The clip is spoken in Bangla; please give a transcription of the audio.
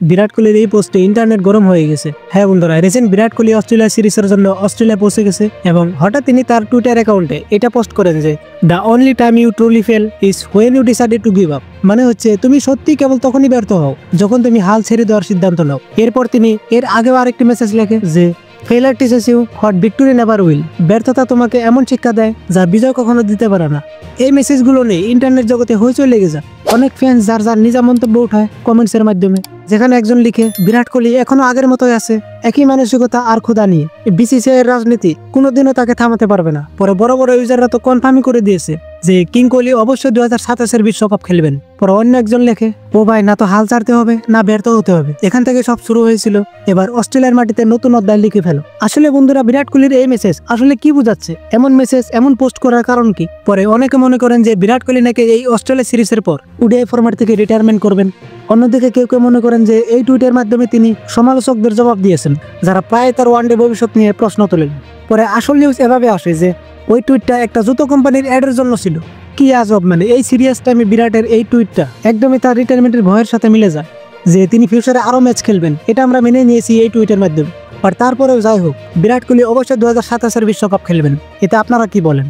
বিরাট কোহলির এই পোস্টে ইন্টারনেট গরম হয়ে গেছে। হ্যাঁ বন্ধুরা, রিসেন্ট বিরাট কোহলি অস্ট্রেলিয়া সিরিজের জন্য অস্ট্রেলিয়া পৌঁছে গেছে এবং হঠাৎ তিনি তার টুইটার অ্যাকাউন্টে এটা পোস্ট করেন যে the only time you truly fail is when you decided to give up. মানে হচ্ছে তুমি সত্যি কেবল তখনই ব্যর্থ হও যখন তুমি হাল ছেড়ে দেওয়ার সিদ্ধান্ত নাও। এরপর তিনি এর আগেও আরেকটি মেসেজ লেখে যে failure teaches you what victory never will. ব্যর্থতা তোমাকে এমন শিক্ষা দেয় যা বিজয় কখনো দিতে পারে না। এই মেসেজগুলো নিয়ে ইন্টারনেট জগতে হইচই লেগে যায়। অনেক ফ্যান্স যার যার নিজা মন্তব্য উঠায় কমেন্টসের মাধ্যমে, যেখানে একজন লিখে বিরাট কোহলি এখনো আগের মতোই আছে, একই মানসিকতা আর ক্ষুধা নিয়ে। বিসিসিআই এর রাজনীতি কোনোদিনও তাকে থামাতে পারবে না। পরে বড় বড় ইউজাররা তো কনফার্মই করে দিয়েছে যে কিং কোহলি অবশ্যই 2027 বিশ্বকাপ খেলবেন। পরে অন্য একজন লেখে ও ভাই, না তো হাল ছাড়তে হবে না ব্যর্থ হতে হবে, এখান থেকে সব শুরু হয়েছিল, এবার অস্ট্রেলিয়ার মাটিতে নতুন অধ্যায় লিখে ফেলো। আসলে বন্ধুরা, বিরাট কোহলির এই মেসেজ আসলে কি বোঝাচ্ছে? এমন মেসেজ এমন পোস্ট করার কারণ কি? পরে অনেকে মনে করেন যে বিরাট কোহলি নাকি এই অস্ট্রেলিয়া সিরিজের পর ওডিআই ফরম্যাট থেকে রিটায়ারমেন্ট করবেন। অন্যদিকে কেউ কেউ মনে করেন যে এই টুইটের মাধ্যমে তিনি সমালোচকদের জবাব দিয়েছেন যারা প্রায় তার ওয়ানডে ভবিষ্যৎ নিয়ে প্রশ্ন তোলেন। পরে আসল নিউজ এভাবে আসে যে ওই টুইটটা একটা জুতো কোম্পানির অ্যাডের জন্য ছিল। কি আজব! মানে এই সিরিয়াস টাইমে বিরাটের এই টুইটটা একদমই তার রিটায়ারমেন্টের ভয়ের সাথে মিলে যায় যে তিনি ফিউচারে আরো ম্যাচ খেলবেন। এটা আমরা মেনে নিয়েছি এই টুইটের মাধ্যমে। আর তারপরেও যাই হোক, বিরাট কোহলি অবশ্যই 2027 বিশ্বকাপ খেলবেন। এতে আপনারা কি বলেন?